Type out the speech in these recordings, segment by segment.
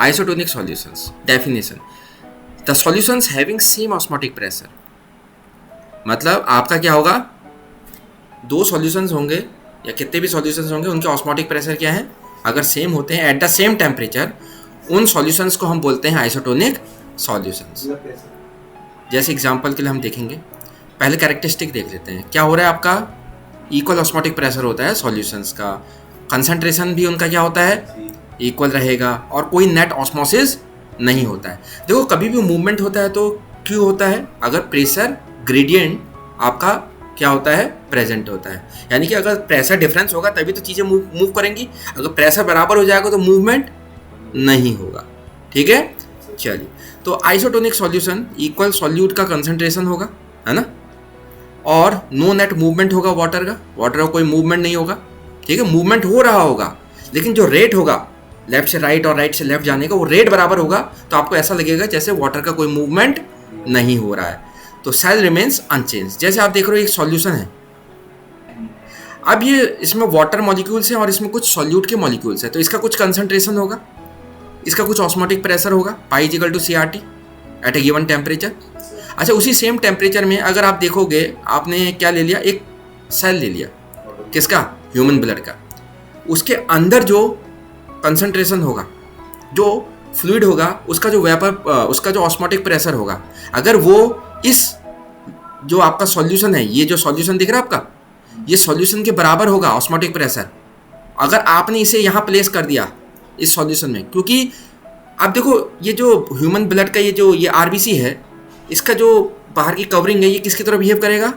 Isotonic solutions. Definition. The solutions having same osmotic pressure. मतलब आपका क्या होगा, दो सॉल्यूशंस होंगे या कितने भी सॉल्यूशंस होंगे, उनके ऑस्मोटिक प्रेशर क्या है, अगर सेम होते हैं एट द सेम टेम्परेचर, उन सॉल्यूशंस को हम बोलते हैं आइसोटोनिक सॉल्यूशंस. जैसे एग्जांपल के लिए हम देखेंगे, पहले कैरेक्टरिस्टिक देख लेते हैं. क्या हो रहा है, आपका इक्वल ऑस्मोटिक प्रेशर होता है सॉल्यूशंस का, कंसंट्रेशन भी उनका क्या होता है, इक्वल रहेगा, और कोई नेट ऑस्मोसिस नहीं होता है. देखो कभी भी मूवमेंट होता है तो क्यों होता है, अगर प्रेशर ग्रेडियंट आपका क्या होता है, प्रेजेंट होता है. यानी कि अगर प्रेशर डिफरेंस होगा तभी तो चीज़ें मूव करेंगी, अगर प्रेशर बराबर हो जाएगा तो मूवमेंट नहीं होगा. ठीक है, चलिए. तो आइसोटोनिक सॉल्यूशन इक्वल सॉल्यूट का कंसंट्रेशन होगा, है ना, और नो नेट मूवमेंट होगा वाटर का कोई मूवमेंट नहीं होगा. ठीक है, मूवमेंट हो रहा होगा लेकिन जो रेट होगा लेफ्ट से राइट और राइट से लेफ्ट जाने का, वो रेट बराबर होगा, तो आपको ऐसा लगेगा जैसे वाटर का कोई मूवमेंट नहीं हो रहा है. तो सेल रिमेन्स अनचेंज. जैसे आप देख रहे हो एक सॉल्यूशन है, अब ये इसमें वाटर मॉलिक्यूल्स हैं और इसमें कुछ सॉल्यूट के मॉलिक्यूल्स हैं, तो इसका कुछ कंसंट्रेशन होगा, इसका कुछ ऑस्मोटिक प्रेशर होगा, pi equal to CRT at a given temperature. अच्छा, उसी सेम टेम्परेचर में अगर आप देखोगे, आपने क्या ले लिया, एक सेल ले लिया, किसका, ह्यूमन ब्लड का, उसके अंदर जो कंसंट्रेशन होगा, जो फ्लूइड होगा, उसका जो उसका जो ऑस्मोटिक प्रेशर होगा, अगर वो इस जो आपका सॉल्यूशन है, ये जो सॉल्यूशन दिख रहा है आपका, ये सॉल्यूशन के बराबर होगा ऑस्मोटिक प्रेशर, अगर आपने इसे यहाँ प्लेस कर दिया इस सॉल्यूशन में. क्योंकि आप देखो ये जो ह्यूमन ब्लड का ये RBC है, इसका जो बाहर की कवरिंग है, ये किसकी तरह बिहेव करेगा,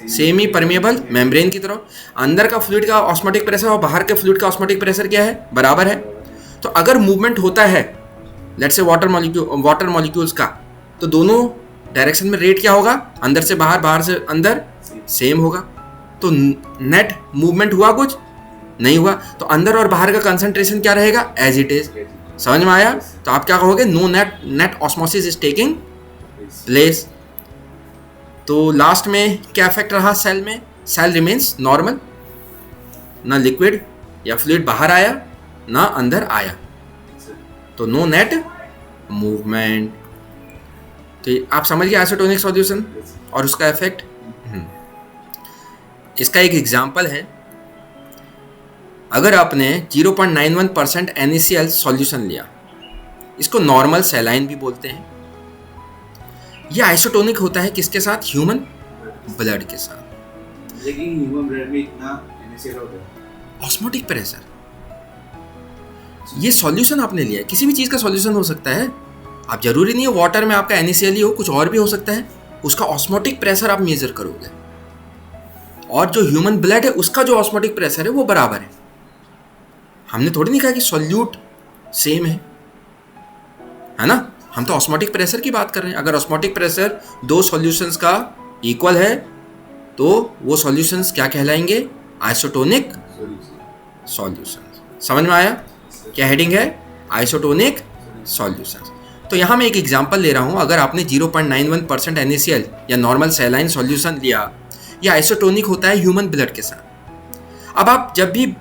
सेमी परमेबल मेम्ब्रेन की तरफ. अंदर का फ्लूइड का ऑस्मोटिक प्रेशर और बाहर के फ्लूइड का ऑस्मोटिक प्रेशर क्या है, बराबर है. तो अगर मूवमेंट होता है लेट्स से वाटर मॉलिक्यूल्स का, तो दोनों डायरेक्शन में रेट क्या होगा, अंदर से बाहर, बाहर से अंदर, सेम होगा. तो नेट मूवमेंट हुआ, कुछ नहीं हुआ, तो अंदर और बाहर का कंसंट्रेशन क्या रहेगा, एज इट इज. समझ में आया. तो आप क्या कहोगे, no net osmosis is taking place. तो लास्ट में क्या इफेक्ट रहा सेल में, सेल रिमेन्स नॉर्मल, ना लिक्विड या फ्लूइड बाहर आया ना अंदर आया, तो नो नेट मूवमेंट. तो आप समझ गए आइसोटोनिक सॉल्यूशन और उसका इफेक्ट. इसका एक एग्जांपल है, अगर आपने 0.91% NaCl सॉल्यूशन लिया, इसको नॉर्मल सैलाइन भी बोलते हैं, ये आइसोटोनिक होता है किसके साथ, ह्यूमन ब्लड के साथ. लेकिन ह्यूमन ब्लड में इतना NaCl होता है, ऑस्मोटिक प्रेशर, ये सॉल्यूशन आपने लिया है, किसी भी चीज़ का सॉल्यूशन हो सकता है, आप जरूरी नहीं है वाटर में आपका NaCl ही हो, कुछ और भी हो सकता है, उसका ऑस्मोटिक प्रेशर आप मेजर करोगे, और जो ह्यूमन ब्लड है उसका जो ऑस्मोटिक प्रेशर है वो बराबर है. हमने थोड़ी नहीं कहा कि सॉल्यूट सेम है ना, हम तो ऑस्मोटिक प्रेशर की बात कर रहे हैं. अगर ऑस्मोटिक प्रेशर दो सॉल्यूशंस का इक्वल है तो वो सॉल्यूशंस क्या कहलाएंगे, आइसोटोनिक सॉल्यूशंस. समझ में आया, क्या हेडिंग है, आइसोटोनिक सॉल्यूशंस. तो यहाँ मैं एक एग्जांपल ले रहा हूँ, अगर आपने 0.91% NaCl या नॉर्मल सैलाइन सॉल्यूशन लिया, ये आइसोटोनिक होता है ह्यूमन ब्लड के साथ. अब आप जब भी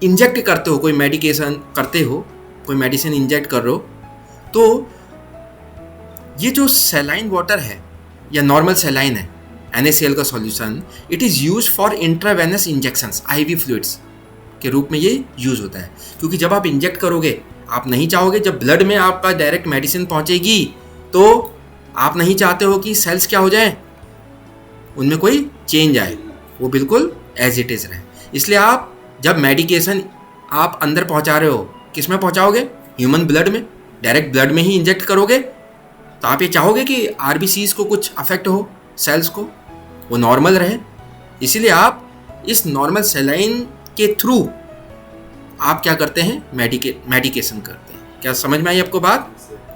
इंजेक्ट करते हो, कोई मेडिकेशन करते हो, कोई मेडिसिन इंजेक्ट कर रहे हो, तो ये जो सैलाइन वाटर है या नॉर्मल सैलाइन है, NaCl का solution, it is use for intravenous injections, IV fluids के रूप में ये यूज होता है. क्योंकि जब आप इंजेक्ट करोगे, आप नहीं चाहोगे जब ब्लड में आपका डायरेक्ट मेडिसिन पहुंचेगी, तो आप नहीं चाहते हो कि सेल्स क्या हो जाए, उनमें कोई चेंज आए, वो बिल्कुल एज इट इज़ रहे. इसलिए आप जब मेडिकेशन आप अंदर पहुंचा रहे हो, किस में पहुंचाओगे, ह्यूमन ब्लड में, डायरेक्ट ब्लड में ही इंजेक्ट करोगे, तो आप ये चाहोगे कि RBCs को कुछ अफेक्ट हो, सेल्स को वो नॉर्मल रहे. इसीलिए आप इस नॉर्मल सेलाइन के थ्रू आप क्या करते हैं, मेडिकेशन करते हैं. क्या समझ में आई आपको बात,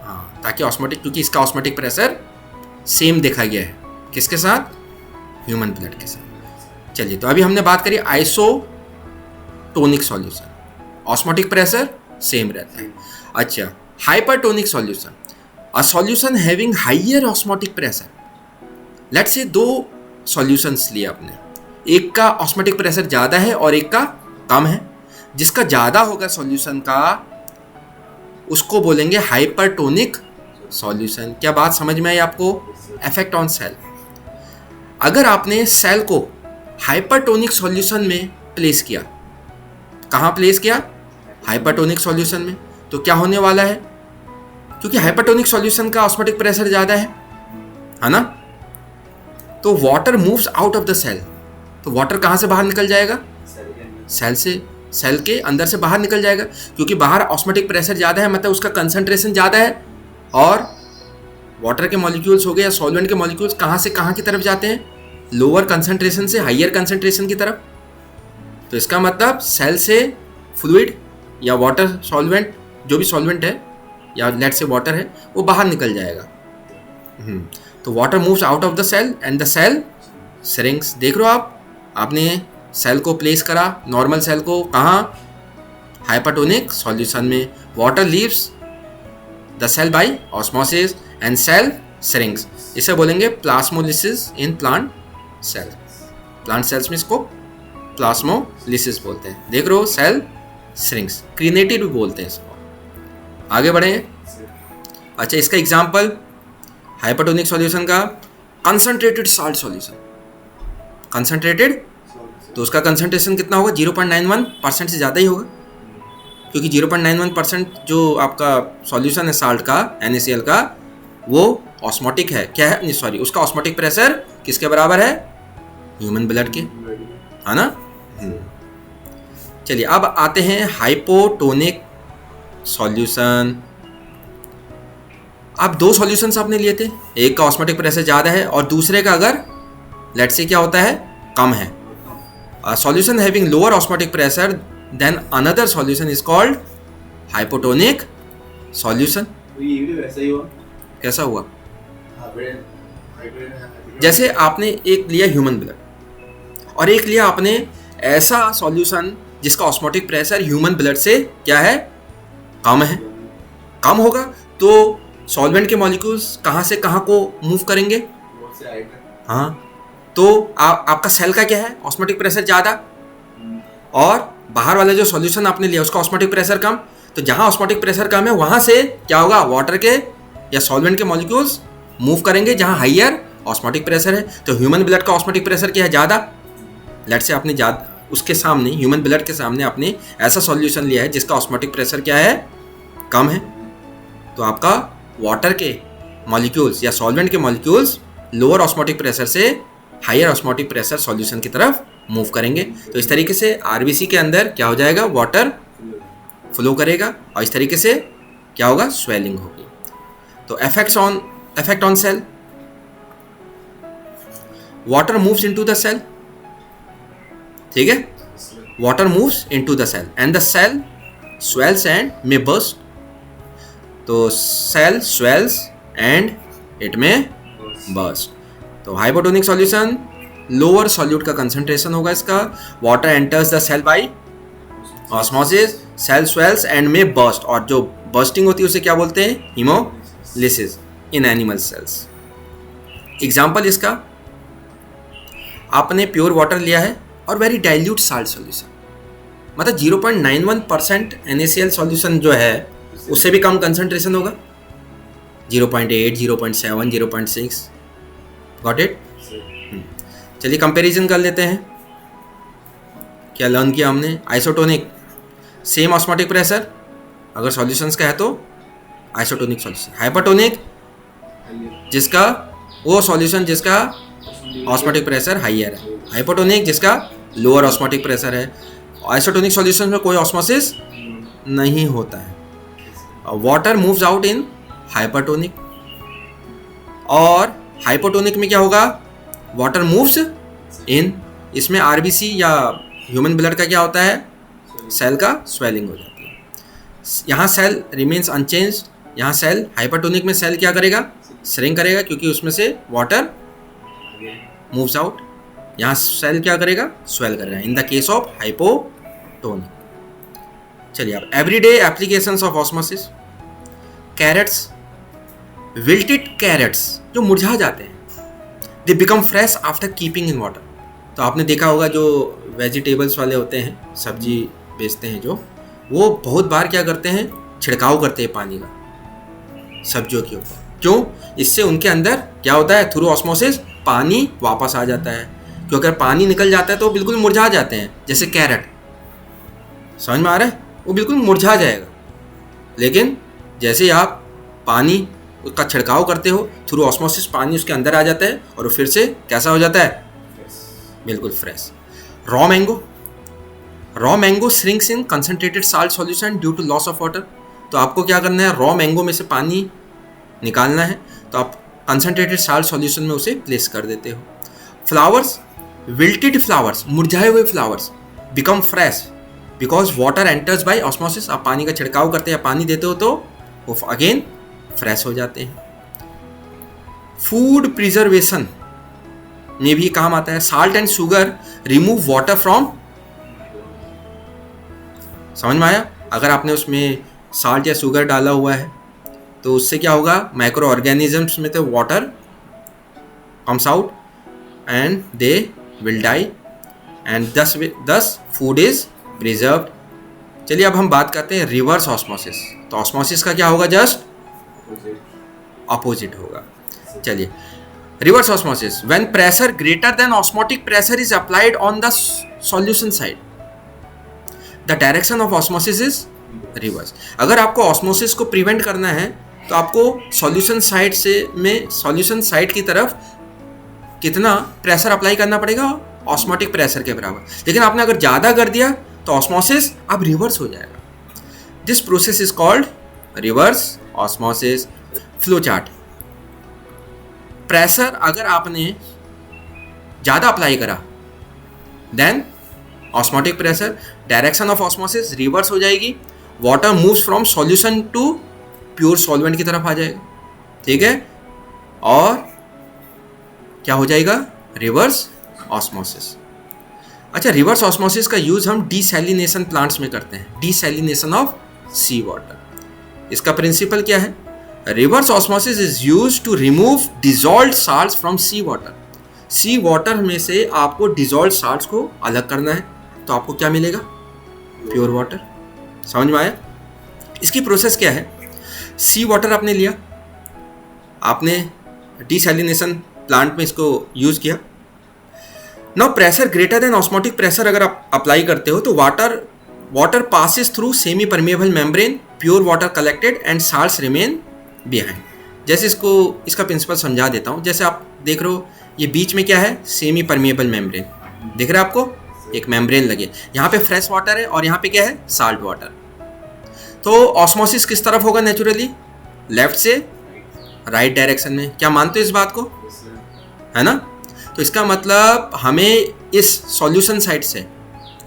हाँ, ताकि ऑस्मोटिक, क्योंकि इसका ऑस्मोटिक प्रेशर सेम देखा गया है किसके साथ, ह्यूमन ब्लड के साथ. चलिए, तो अभी हमने बात करी isotonic solution, osmotic pressure same रहता है. अच्छा, hypertonic solution, a solution having higher osmotic pressure. Let's say दो सॉल्यूशंस लिए आपने, एक का ऑस्मोटिक प्रेशर ज़्यादा है और एक का कम है. जिसका ज़्यादा होगा सॉल्यूशन का, उसको बोलेंगे हाइपरटोनिक सॉल्यूशन। क्या बात समझ में आई आपको? Effect on cell. अगर आपने सेल को हाइपरटोनिक सॉल्यूशन में प्लेस किया, कहाँ प्लेस किया? हाइपरटोनिक सॉल्यूशन में, तो क्या होने वाला है? क्योंकि हाइपरटोनिक सॉल्यूशन का ऑस्मोटिक प्रेशर ज़्यादा है ना, तो water moves out of the cell. तो वाटर कहाँ से बाहर निकल जाएगा? सेल से, सेल के अंदर से बाहर निकल जाएगा, क्योंकि बाहर ऑस्मोटिक प्रेशर ज़्यादा है, मतलब उसका कंसंट्रेशन ज़्यादा है। और वाटर के मॉलिक्यूल्स हो गए या सॉल्वेंट के मॉलिक्यूल्स कहाँ से कहाँ की तरफ जाते हैं? लोअर कंसंट्रेशन से हाइयर कंसंट्रेशन की तरफ। तो इसका मतलब सेल से फ्लूइड या वाटर सॉल्वेंट, जो भी सॉल्वेंट है या लेट से वाटर है, वो बाहर निकल जाएगा। तो water moves out of the cell and the cell shrinks. देख रहे हो आप, आपने सेल को प्लेस करा, नॉर्मल सेल को, कहाँ? हाइपरटोनिक सॉल्यूशन में। Water leaves the cell by osmosis and cell shrinks. इसे बोलेंगे plasmolysis in plant cell. Plant cells में इसको प्लाज्मोलिसिस बोलते हैं। देख रहे हो, सेल श्रिंक्स, क्रीनेटेड भी बोलते हैं इसको। आगे बढ़े। अच्छा, इसका एग्जांपल हाइपरटोनिक सॉल्यूशन का कंसंट्रेटेड साल्ट सॉल्यूशन। कंसंट्रेटेड, तो उसका कंसंट्रेशन कितना होगा? 0.91% से ज़्यादा ही होगा, क्योंकि 0.91% जो आपका सॉल्यूशन है साल्ट का, NaCl का, वो ऑस्मोटिक है। क्या है? सॉरी, उसका ऑस्मोटिक प्रेशर किसके बराबर है? ह्यूमन ब्लड के, है ना। चलिए अब आते हैं हाइपोटोनिक सॉल्यूशन। आप दो सॉल्यूशंस आपने लिए थे, एक का ऑस्मोटिक प्रेशर ज़्यादा है और दूसरे का अगर लेट से क्या होता है, कम है। Solution having lower osmotic pressure than another solution is called hypotonic solution. ये भी वैसा ही हुआ। कैसा हुआ? जैसे आपने एक लिया ह्यूमन ब्लड और एक लिया आपने ऐसा सॉल्यूशन जिसका ऑस्मोटिक प्रेशर ह्यूमन ब्लड से क्या है? कम है। कम होगा तो सॉल्वेंट के मॉलिक्यूल्स कहाँ से कहाँ को मूव करेंगे? हाँ, तो आपका सेल का क्या है? ऑस्मोटिक प्रेशर ज़्यादा, और बाहर वाला जो सॉल्यूशन आपने लिया उसका ऑस्मोटिक प्रेशर कम। तो जहाँ ऑस्मोटिक प्रेशर कम है वहाँ से क्या होगा? वाटर के या सॉल्वेंट के मॉलिक्यूल्स मूव करेंगे जहाँ हाइयर ऑस्मोटिक प्रेशर है। तो ह्यूमन ब्लड का ऑस्मोटिक प्रेशर क्या है? ज़्यादा। लेट से आपने ज़्यादा, उसके सामने, ह्यूमन ब्लड के सामने आपने ऐसा सॉल्यूशन लिया है जिसका ऑस्मोटिक प्रेशर क्या है? कम है। तो आपका वाटर के मॉलिक्यूल्स या सॉल्वेंट के मॉलिक्यूल्स लोअर ऑस्मोटिक प्रेशर से हायर ऑस्मोटिक प्रेशर सॉल्यूशन की तरफ मूव करेंगे। तो इस तरीके से आरबीसी के अंदर क्या हो जाएगा? वाटर फ्लो करेगा और इस तरीके से क्या होगा? स्वेलिंग होगी। तो effect on cell, water moves into the cell, ठीक है, water moves into the cell and the cell swells and may burst. तो cell swells and it may burst. तो हाइपोटोनिक सॉल्यूशन, लोअर सॉल्यूट का concentration होगा इसका, water enters the cell by osmosis, cell swells and may burst, और जो bursting होती है उसे क्या बोलते हैं? Haemolysis in animal cells. Example इसका, आपने प्योर वाटर लिया है और वेरी डाइल्यूट साल्ट सॉल्यूशन, मतलब 0.91% NaCl सॉल्यूशन जो है उससे भी कम कंसंट्रेशन होगा, 0.8, 0.7, 0.6। Got it? चलिए कंपैरिजन कर लेते हैं। क्या लर्न किया हमने? आइसोटोनिक, सेम ऑस्मोटिक प्रेशर, अगर सॉल्यूशंस का है तो आइसोटोनिक सॉल्यूशन। हाइपरटोनिक, जिसका वो सॉल्यूशन जिसका ऑस्मोटिक प्रेशर हाइयर है। हाइपोटोनिक, जिसका लोअर ऑस्मोटिक प्रेशर है। आइसोटोनिक सॉल्यूशन में कोई ऑस्मोसिस नहीं होता है। Water moves out in hypertonic, और हाइपोटोनिक में क्या होगा? Water moves in. इसमें आरबीसी या ह्यूमन ब्लड का क्या होता है? सेल का स्वेलिंग हो जाती है। यहाँ सेल रिमेन्स अनचेंज, यहाँ सेल हाइपरटोनिक में सेल क्या करेगा? श्रिंक करेगा, क्योंकि उसमें से वाटर मूव्स आउट। यहाँ सेल क्या करेगा? स्वेल करेगा in the case of hypotonic. चलिए अब everyday applications of osmosis. Carrots, wilted carrots जो मुरझा जाते हैं, they become fresh after keeping in water. तो आपने देखा होगा जो वेजिटेबल्स वाले होते हैं, सब्जी बेचते हैं जो, वो बहुत बार क्या करते हैं? छिड़काव करते हैं पानी का सब्जियों के ऊपर। क्यों? इससे उनके अंदर क्या होता है, थ्रू ऑस्मोसिस पानी वापस आ जाता है। क्योंकि अगर पानी निकल जाता है तो बिल्कुल मुरझा जाते हैं, जैसे कैरेट, समझ में आ रहा है, वो बिल्कुल मुरझा जाएगा। लेकिन जैसे ही आप पानी उसका छिड़काव करते हो, थ्रू ऑस्मोसिस पानी उसके अंदर आ जाता है और वो फिर से कैसा हो जाता है, बिल्कुल fresh. Raw mango shrinks in concentrated salt solution due to loss of water. तो आपको क्या करना है, रॉ मैंगो में से पानी निकालना है, तो आप कंसंट्रेटेड साल्ट सॉल्यूशन में उसे प्लेस कर देते हो। फ्लावर्स, विल्टेड फ्लावर्स, मुरझाए हुए flowers become fresh because water enters by osmosis. आप पानी का छिड़काव करते हैं, पानी देते हो तो वो अगेन फ्रेश हो जाते हैं। फूड प्रिजर्वेशन में भी काम आता है। Salt and sugar remove water from, समझ में आया? अगर आपने उसमें साल्ट या शुगर डाला हुआ है तो उससे क्या होगा, माइक्रो ऑर्गेनिजम्स में तो water comes out and they will die and this food is preserved. चलिए अब हम बात करते हैं रिवर्स ऑस्मोसिस। तो ऑस्मोसिस का क्या होगा, जस्ट अपोजिट होगा। चलिए, reverse osmosis, when pressure greater than osmotic pressure is applied on the solution side, the direction of osmosis is reverse. अगर आपको ऑस्मोसिस को प्रिवेंट करना है तो आपको सॉल्यूशन साइड की तरफ कितना प्रेशर अप्लाई करना पड़ेगा, ऑस्मोटिक प्रेशर के बराबर। लेकिन आपने अगर ज़्यादा कर दिया तो ऑस्मोसिस अब रिवर्स हो जाएगा। This process is called reverse osmosis. Flow chart, pressure अगर आपने ज़्यादा अप्लाई करा than osmotic pressure, direction of osmosis reverse हो जाएगी, water moves from solution to pure solvent की तरफ आ जाएगा, ठीक है, और क्या हो जाएगा, रिवर्स ऑस्मोसिस। अच्छा, रिवर्स ऑस्मोसिस का यूज़ हम डीसैलिनेशन प्लांट्स में करते हैं, डीसैलिनेशन ऑफ सी वाटर। इसका प्रिंसिपल क्या है, reverse osmosis is used to remove dissolved salts from sea water. Sea water में से आपको डिजॉल्व्ड साल्ट्स को अलग करना है, तो आपको क्या मिलेगा, प्योर वाटर। समझ में आया? इसकी प्रोसेस क्या है, सी वाटर आपने लिया, आपने डीसैलिनेशन प्लांट में इसको यूज़ किया। Now pressure greater than osmotic pressure अगर आप अप्लाई करते हो तो water passes through semi permeable membrane, pure water collected and salts remain behind. जैसे इसका प्रिंसिपल समझा देता हूँ। जैसे आप देख रहे हो ये बीच में क्या है, सेमी परमेबल मेम्ब्रेन, दिख रहा है आपको, एक मेम्ब्रेन लगे, यहाँ पे फ्रेश वाटर है और यहाँ पे क्या है, साल्ट वाटर। तो ऑस्मोसिस किस तरफ होगा नेचुरली, लेफ्ट से राइट डायरेक्शन में। क्या मानते हो इस बात को, है ना? तो इसका मतलब हमें इस सॉल्यूशन साइड से,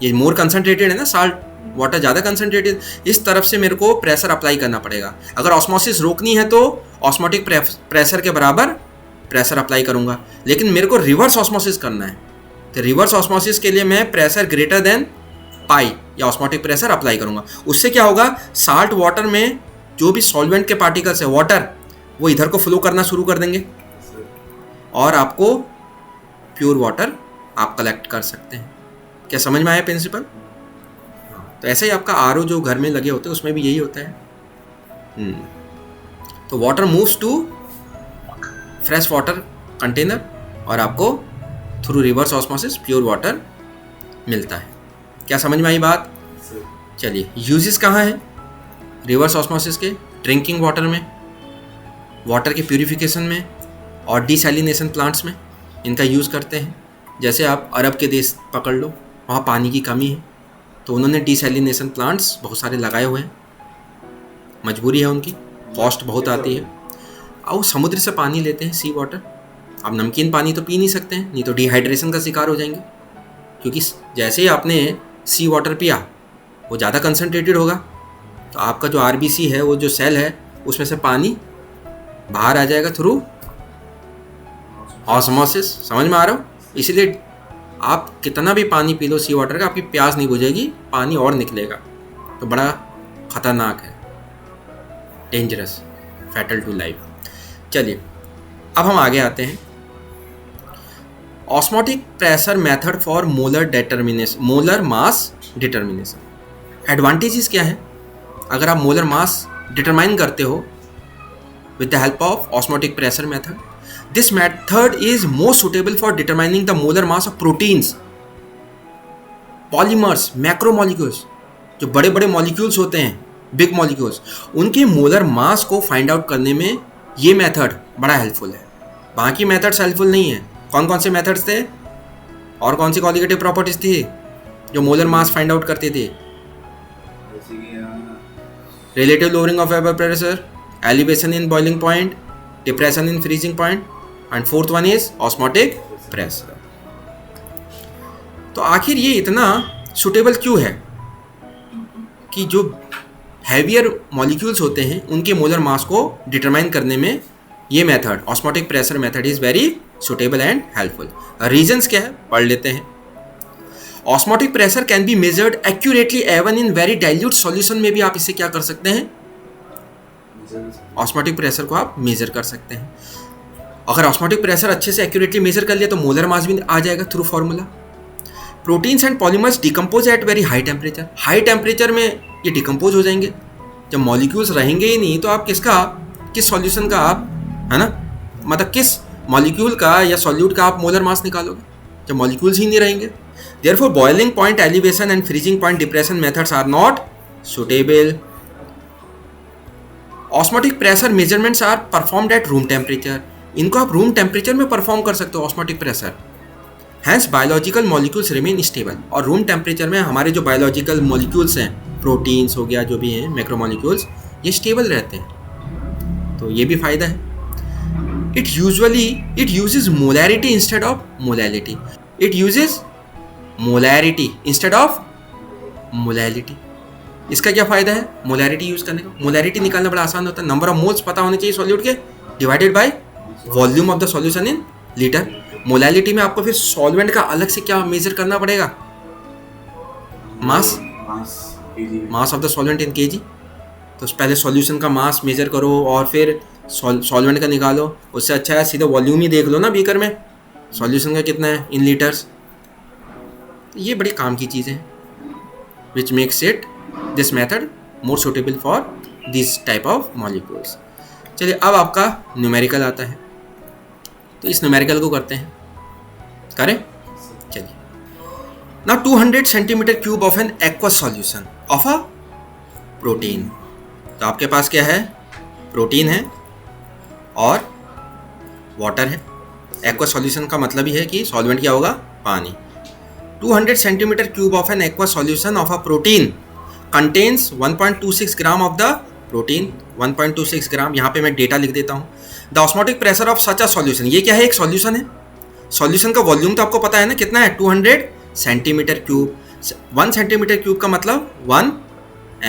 ये मोर कंसनट्रेटेड है ना, साल्ट वाटर ज़्यादा कंसनट्रेटेड, इस तरफ से मेरे को प्रेशर अप्लाई करना पड़ेगा। अगर ऑस्मोसिस रोकनी है तो ऑस्मोटिक प्रेशर के बराबर प्रेशर अप्लाई करूँगा, लेकिन मेरे को रिवर्स ऑस्मोसिस करना है। तो रिवर्स ऑस्मोसिस के लिए मैं प्रेशर ग्रेटर देन पाई या ऑस्मोटिक प्रेशर अप्लाई करूँगा। उससे क्या होगा, साल्ट वाटर में जो भी सॉल्वेंट के पार्टिकल्स है वाटर, वो इधर को फ्लो करना शुरू कर देंगे और आपको प्योर वाटर आप कलेक्ट कर सकते हैं। क्या समझ में आया प्रिंसिपल? तो ऐसे ही आपका आरओ जो घर में लगे होते हैं उसमें भी यही होता है। तो water moves to fresh water container और आपको through reverse osmosis pure water मिलता है। क्या समझ में आई बात? चलिए, यूजेस कहाँ हैं रिवर्स ऑस्मोसिस के? ड्रिंकिंग वाटर में, वाटर के प्यूरिफिकेशन में और डीसैलिनेशन प्लांट्स में इनका यूज़ करते हैं। जैसे आप अरब के देश पकड़ लो, वहाँ पानी की कमी है तो उन्होंने डीसैलिनेशन प्लांट्स बहुत सारे लगाए हुए हैं, मजबूरी है उनकी, कॉस्ट बहुत आती है। और समुद्र से पानी लेते हैं, सी वाटर। अब नमकीन पानी तो पी नहीं सकते हैं, नहीं तो डिहाइड्रेशन का शिकार हो जाएंगे, क्योंकि जैसे ही आपने सी वाटर पिया वो ज़्यादा कंसनट्रेटेड होगा, तो आपका जो आरबीसी है, वो जो सेल है, उसमें से पानी बाहर आ जाएगा थ्रू ऑस्मोसिस। समझ में आ रहा हो? इसलिए आप कितना भी पानी पी लो सी वाटर का, आपकी प्यास नहीं बुझेगी, पानी और निकलेगा। तो बड़ा ख़तरनाक है, डेंजरस, फैटल टू लाइफ। चलिए अब हम आगे आते हैं। Osmotic pressure method for molar mass determination. Advantages क्या है? अगर आप मोलर मास डिटरमाइन करते हो with the help of osmotic pressure method. This method is most suitable for determining the molar mass of proteins, polymers, macromolecules. जो बड़े बड़े molecules होते हैं, बिग मॉलिक्यूल्स, उनके मोलर मास को फाइंड आउट करने में ये मेथड बड़ा हेल्पफुल है. बाकी मेथड्स हेल्पफुल नहीं है. कौन कौन से मेथड्स थे और कौन सी क्वालिटेटिव प्रॉपर्टीज थी जो मोलर मास फाइंड आउट करते थे? Relative lowering of vapour pressure, elevation in boiling point, depression in freezing point, and fourth one is osmotic pressure. तो आखिर ये इतना सुटेबल क्यों है कि जो हैवियर मॉलिक्यूल्स होते हैं उनके मोलर मास को डिटरमाइन करने में ये method osmotic pressure method is very suitable and helpful. Reasons क्या है पढ़ लेते हैं. Osmotic pressure can be measured accurately even in very dilute solution में भी आप इसे क्या कर सकते हैं, ऑस्मोटिक प्रेशर को आप मेजर कर सकते हैं. अगर ऑस्मोटिक प्रेशर अच्छे से एक्यूरेटली मेजर कर लिया तो मोलर मास भी आ जाएगा through formula. Proteins and polymers decompose at very high temperature. High temperature में ये डिकम्पोज हो जाएंगे. जब मॉलिक्यूल्स रहेंगे ही नहीं तो आप किस सॉल्यूशन का आप, है ना, मतलब किस मॉलिक्यूल का या सॉल्यूट का आप मोलर मास निकालोगे जब मॉलिक्यूल्स ही नहीं रहेंगे. Therefore boiling point elevation and freezing point depression methods are not suitable. Osmotic pressure measurements are performed at room temperature. इनको आप रूम टेम्परेचर में परफॉर्म कर सकते हो osmotic pressure. Hence biological molecules remain stable. और रूम टेम्परेचर में हमारे जो बायोलॉजिकल मॉलिक्यूल्स हैं, प्रोटीन्स हो गया, जो भी हैं मैक्रोमॉलिक्यूल्स, ये स्टेबल रहते हैं. तो ये भी फ़ायदा है. It uses molarity instead of molality. It uses molarity instead of molality. इसका क्या फ़ायदा है मोलैरिटी यूज़ करने का? मोलैरिटी निकालना बड़ा आसान होता है. नंबर ऑफ मोल्स पता होने चाहिए सॉल्यूट के, divided by volume of the solution in litre. Molality में आपको फिर सॉल्वेंट का अलग से क्या मेजर करना पड़ेगा, mass of the solvent in KG. तो पहले सॉल्यूशन का मास मेजर करो और फिर सॉल्वेंट का निकालो. उससे अच्छा है सीधा वॉल्यूम ही देख लो ना बीकर में, सॉल्यूशन का कितना है इन लीटर्स. ये बड़ी काम की चीज़ें हैं which makes it this method more suitable for this type of molecules. चलिए अब आपका न्यूमेरिकल आता है, तो इस न्यूमेरिकल को करते हैं. करें, चलिए. Now 200 centimetre cube of an aqueous solution of a protein. तो आपके पास क्या है, प्रोटीन है और वाटर है. एक्वस सॉल्यूशन का मतलब ही है कि सॉल्वेंट क्या होगा, पानी. 200 centimetre cube of an aqueous solution of a protein contains 1.26 gram of the protein. 1.26 ग्राम, यहाँ पे मैं डेटा लिख देता हूँ. The osmotic pressure of such a solution. ये क्या है, एक सॉल्यूशन है. सॉल्यूशन का वॉल्यूम तो आपको पता है ना कितना है, 200 सेंटीमीटर क्यूब. 1 सेंटीमीटर क्यूब का मतलब 1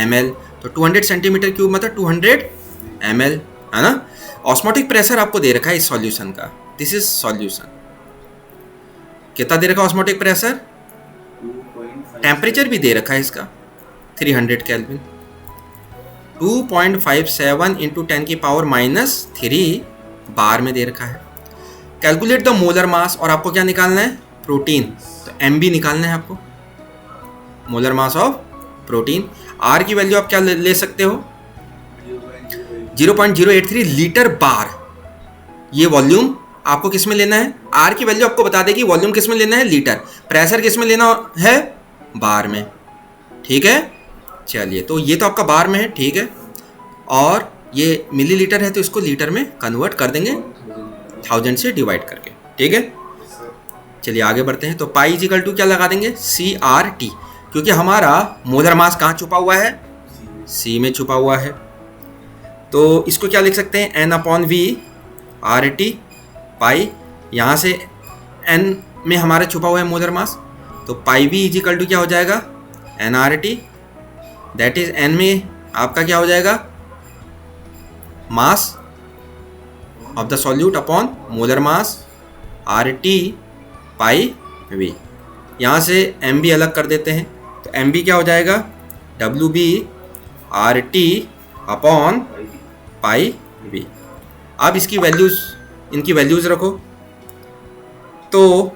ml. तो 200 सेंटीमीटर क्यूब मतलब 200 ml, है ना. ऑस्मोटिक प्रेशर आपको दे रखा है इस सॉल्यूशन का. This is solution. कितना दे रखा है ऑस्मोटिक प्रेशर, टेम्परेचर भी दे रखा है इसका 300 केल्विन. 2.57 इंटू 10 की पावर -3 बार में दे रखा है. Calculate the molar mass. और आपको क्या निकालना है, प्रोटीन. तो MB निकालना है आपको, molar mass of protein. R की वैल्यू आप क्या ले सकते हो, 0.083 लीटर बार. ये वॉल्यूम आपको किस में लेना है, R की वैल्यू आपको बता देगी वॉल्यूम किस में लेना है, लीटर. प्रेशर किस में लेना है, बार में. ठीक है, चलिए. तो ये तो आपका बार में है, ठीक है. और ये मिलीलीटर है तो इसको लीटर में कन्वर्ट कर देंगे 1000 से डिवाइड करके. ठीक है, चलिए आगे बढ़ते हैं. तो पाई इक्वल टू क्या लगा देंगे, CRT, क्योंकि हमारा मोलर मास कहाँ छुपा हुआ है, C में छुपा हुआ है. तो इसको क्या लिख सकते हैं, N/V RT पाई. यहाँ से N में हमारा छुपा हुआ है मोलर मास, तो पाई V इक्वल टू क्या हो जाएगा, NRT. दैट इज N में आपका क्या हो जाएगा, mass of the solute upon molar mass RT pi V. यहाँ से MB अलग कर देते हैं, तो MB क्या हो जाएगा, WB RT upon pi V. अब इसकी वैल्यूज़, इनकी वैल्यूज़ रखो. तो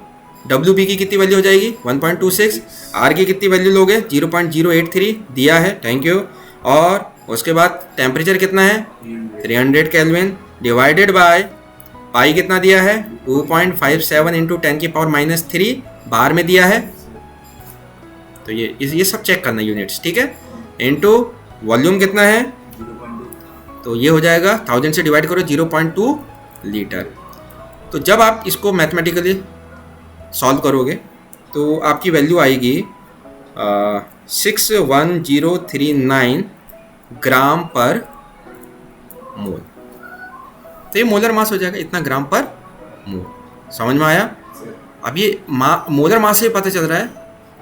WB की कितनी वैल्यू हो जाएगी, 1.26. R की कितनी वैल्यू लोगे, 0.083 दिया है, थैंक यू. और उसके बाद टेम्परेचर कितना है 300 300 केल्विन डिवाइडेड बाय पाई कितना दिया है 2.57 इंटू 10⁻³ बार में दिया है। तो ये सब चेक करना यूनिट्स, ठीक है। इंटू वॉल्यूम कितना है 0.2 तो ये हो जाएगा 1000 से डिवाइड करो 0.2 लीटर। तो जब आप इसको मैथमेटिकली सॉल्व करोगे तो आपकी वैल्यू आएगी 61039 ग्राम पर मोल। तो ये मोलर मास हो जाएगा इतना ग्राम पर मोल। समझ में आया? अब ये मोलर मास से पता चल रहा है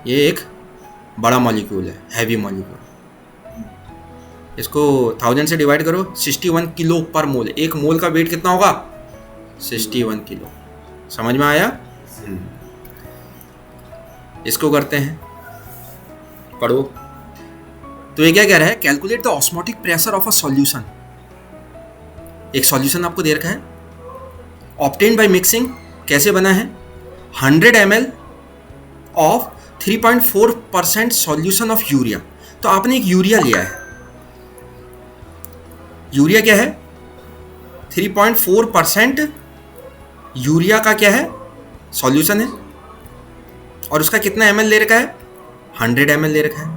ये एक बड़ा मॉलिक्यूल है, हैवी मॉलिक्यूल। इसको 1000 से डिवाइड करो 61 किलो पर मोल। एक मोल का वेट कितना होगा 61 किलो। समझ में आया? इसको करते हैं, पढ़ो। तो ये क्या कह रहा है, calculate the osmotic pressure of a solution. एक सॉल्यूशन आपको दे रखा है, ऑब्टेन्ड बाय मिक्सिंग। कैसे बना है 100 ml of 3.4% solution of urea. तो आपने एक यूरिया लिया है, यूरिया क्या है 3.4% यूरिया का क्या है सॉल्यूशन है, और उसका कितना ml ले रखा है 100 ml ले रखा है।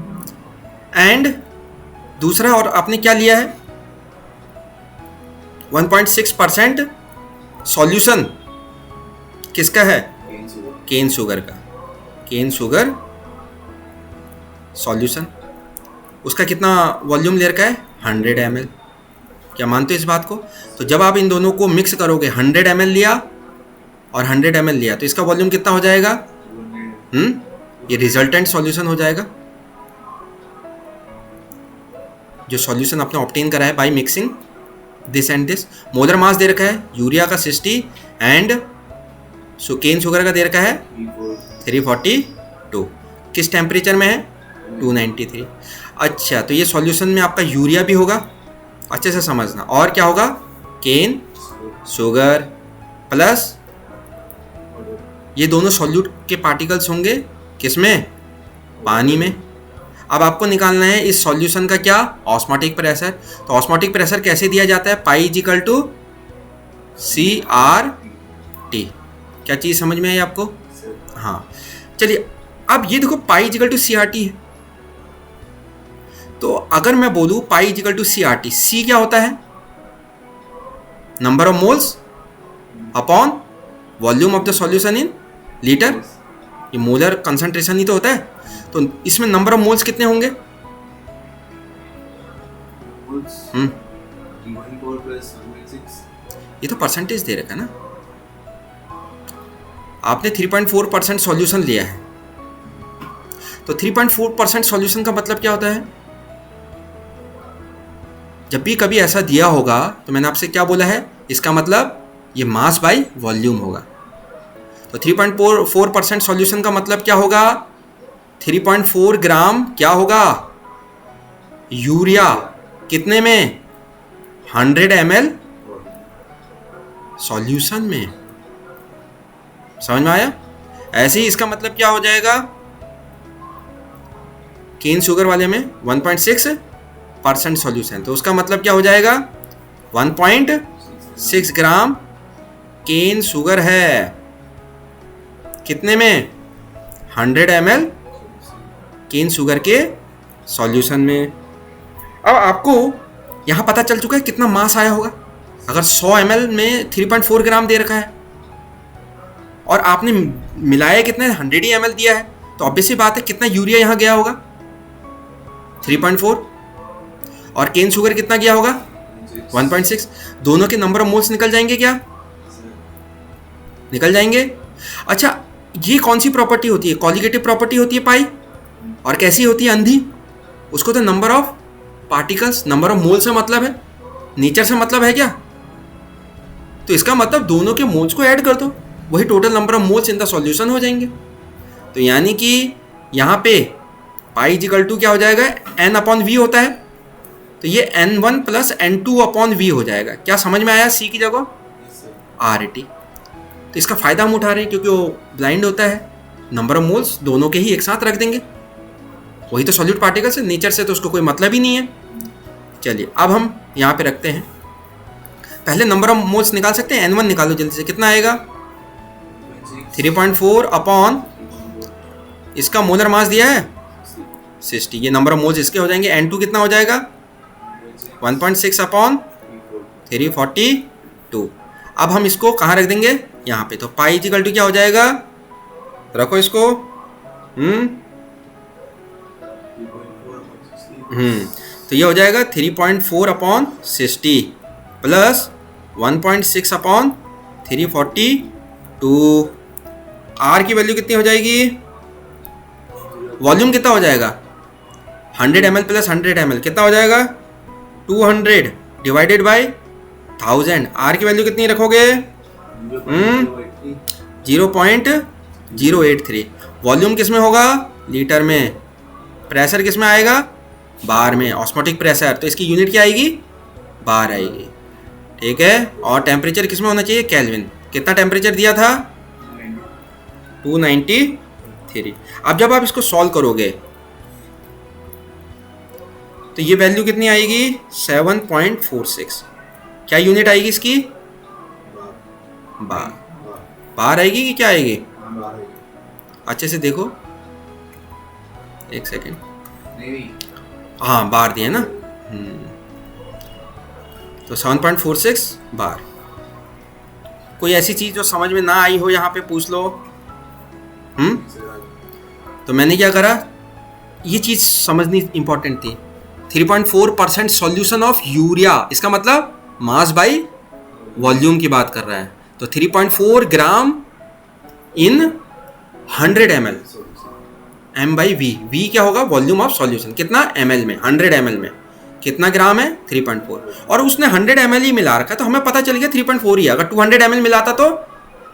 एंड दूसरा और आपने क्या लिया है 1.6% सॉल्यूशन किसका है केन शुगर का। केन शुगर सॉल्यूशन, उसका कितना वॉल्यूम ले रखा है 100 ml। क्या मानते हो इस बात को? तो जब आप इन दोनों को मिक्स करोगे 100 ml लिया और 100 ml लिया तो इसका वॉल्यूम कितना हो जाएगा ये रिजल्टेंट सॉल्यूशन हो जाएगा। जो सॉल्यूशन आपने ऑब्टेन करा है by mixing this and this. Molar mass दे रखा है यूरिया का 60 एंड केन शुगर का दे रखा है 342। किस टेम्परेचर में है 293। अच्छा, तो ये सॉल्यूशन में आपका यूरिया भी होगा, अच्छे से समझना। और क्या होगा केन शुगर प्लस ये दोनों सॉल्यूट के पार्टिकल्स होंगे किसमें पानी में। अब आपको निकालना है इस सॉल्यूशन का क्या ऑस्मोटिक प्रेशर। तो ऑस्मोटिक प्रेशर कैसे दिया जाता है पाई इक्वल टू CRT। क्या चीज़ समझ में आई आपको? हाँ, चलिए अब ये देखो पाई इक्वल टू CRT है। तो अगर मैं बोलूं pi equal to CRT, C क्या होता है number of moles upon volume of the solution in litre. ये मोलर कंसंट्रेशन ही तो होता है। तो इसमें नंबर ऑफ मोल्स कितने होंगे? ये तो परसेंटेज दे रखा है ना। आपने 3.4% सॉल्यूशन लिया है, तो 3.4% सॉल्यूशन का मतलब क्या होता है? जब भी कभी ऐसा दिया होगा तो मैंने आपसे क्या बोला है, इसका मतलब ये मास बाय वॉल्यूम होगा। तो 3.4% सॉल्यूशन का मतलब क्या होगा 3.4 ग्राम क्या होगा यूरिया कितने में 100 ml सॉल्यूशन में। समझ में आया? ऐसे ही इसका मतलब क्या हो जाएगा केन शुगर वाले में 1.6% सॉल्यूशन, तो उसका मतलब क्या हो जाएगा 1.6 ग्राम केन शुगर है कितने में 100 ml केन शुगर के सॉल्यूशन में। अब आपको यहाँ पता चल चुका है कितना मास आया होगा। अगर 100 ml में 3.4 ग्राम दे रखा है और आपने मिलाया कितना 100 ml दिया है, तो ऑब्वियस सी बात है कितना यूरिया यहाँ गया होगा 3.4 और केन शुगर कितना गया होगा 1.6। दोनों के नंबर ऑफ मोल्स निकल जाएंगे क्या? निकल जाएंगे। अच्छा, ये कौन सी प्रॉपर्टी होती है? कॉलिगेटिव प्रॉपर्टी होती है पाई। और कैसी होती है अंधी? उसको तो number of particles number of mole से मतलब है, नेचर से मतलब है क्या? तो इसका मतलब दोनों के मोल्स को ऐड कर दो, वही total number of moles in the solution हो जाएंगे। तो यानी कि यहाँ पे पाई इक्वल टू क्या हो जाएगा N/V होता है, तो ये N1 प्लस N2/V हो जाएगा। क्या समझ में आया? C की जगह RT। तो इसका फ़ायदा हम उठा रहे हैं क्योंकि वो ब्लाइंड होता है, नंबर ऑफ मोल्स दोनों के ही एक साथ रख देंगे, वही तो सॉल्यूट पार्टिकल्स है, नेचर से तो उसको कोई मतलब ही नहीं है। चलिए अब हम यहाँ पे रखते हैं, पहले नंबर ऑफ मोल्स निकाल सकते हैं, N1 निकालो जल्दी से, कितना आएगा 3.4 अपॉन इसका मोलर मास दिया है 60, ये नंबर ऑफ मोल्स इसके हो जाएंगे। N2 कितना हो जाएगा 1.6 अपॉन 342। अब हम इसको कहाँ रख देंगे, यहाँ पे, तो पाई इक्वल टू क्या हो जाएगा, रखो इसको, तो ये हो जाएगा 3.4 अपॉन 60 प्लस 1.6 अपॉन 342। आर की वैल्यू कितनी हो जाएगी, वॉल्यूम कितना हो जाएगा 100 ml प्लस 100 ml कितना हो जाएगा 200 डिवाइडेड बाय 1000। आर की वैल्यू कितनी रखोगे 0.083। वॉल्यूम किस में होगा, लीटर में। प्रेशर किस में आएगा, बार में, ऑस्मोटिक प्रेशर, तो इसकी यूनिट क्या आएगी, बार आएगी, ठीक है। और टेम्परेचर किस में होना चाहिए, केल्विन। कितना टेम्परेचर दिया था 293। अब जब आप इसको सॉल्व करोगे तो ये वैल्यू कितनी आएगी 7.46। क्या यूनिट आएगी इसकी, बार। बार आएगी कि क्या आएगी, अच्छे से देखो, एक सेकेंड, हाँ बार दिए ना, तो 7.46 बार। कोई ऐसी चीज जो समझ में ना आई हो यहाँ पे पूछ लो। तो मैंने क्या करा, ये चीज समझनी इंपॉर्टेंट थी। 3.4% सॉल्यूशन ऑफ यूरिया, इसका मतलब मास बाई वॉल्यूम की बात कर रहा है, तो 3.4 gram in 100 ml, m by V, V क्या होगा वॉल्यूम ऑफ सॉल्यूशन, कितना ml में, 100 ml में कितना ग्राम है 3.4, और उसने 100 ml ही मिला रखा, तो हमें पता चल गया 3.4 ही है। अगर 200 ml मिलाता तो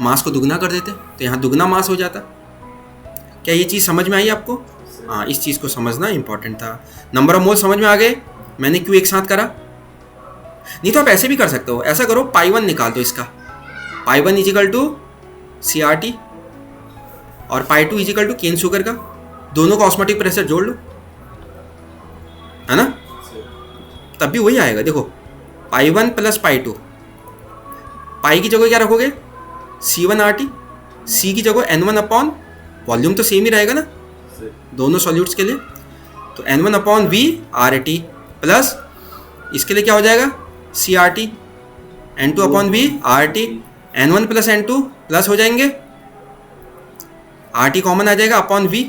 मास को दुगना कर देते, तो यहाँ दुगना मास हो जाता। क्या ये चीज़ समझ में आई आपको, हाँ इस चीज़ को समझना इंपॉर्टेंट था। नंबर ऑफ मोल समझ में आ गए, मैंने क्यों एक साथ करा, नहीं तो आप ऐसे भी कर सकते हो, ऐसा करो पाई1 निकाल दो इसका, पाई1 इजिकल टू CRT और पाई2 इजिकल टू केन शुगर का, दोनों का ऑस्मोटिक प्रेशर जोड़ लो, है ना, तब भी वही आएगा। देखो पाई1 प्लस पाई2, पाई की जगह क्या रखोगे C1RT, C की जगह N1 अपॉन, वॉल्यूम तो सेम ही रहेगा ना दोनों सॉल्यूट्स के लिए, तो N1 upon V RT plus इसके लिए क्या हो जाएगा CRT, N2 upon V RT, N1 plus N2 plus हो जाएंगे, RT कॉमन आ जाएगा अपॉन V।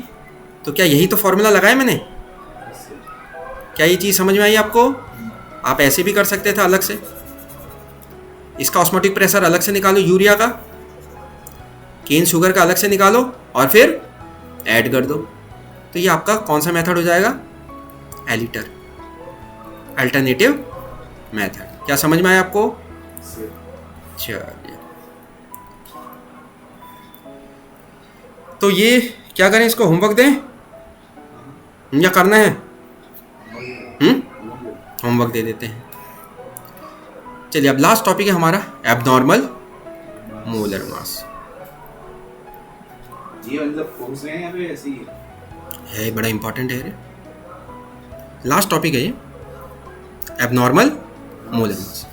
तो क्या यही तो फॉर्मूला लगाया मैंने, क्या ये चीज़ समझ में आई आपको। आप ऐसे भी कर सकते थे अलग से, इसका ऑस्मोटिक प्रेशर अलग से निकालो, यूरिया का, केन शुगर का अलग से निकालो और फिर ऐड कर दो, तो ये आपका कौन सा मेथड हो जाएगा, एलिटर, अल्टरनेटिव मेथड। क्या समझ में आया आपको, चलिए तो ये क्या करें, इसको होमवर्क दें या करना है, होमवर्क दे देते हैं। चलिए अब लास्ट टॉपिक है हमारा एब्नॉर्मल मोलर मास। ये मतलब कौन से हैं यहाँ पे, ऐसे ही है, बड़ा इंपॉर्टेंट है, लास्ट टॉपिक है ये, एब्नॉर्मल मोलर मास।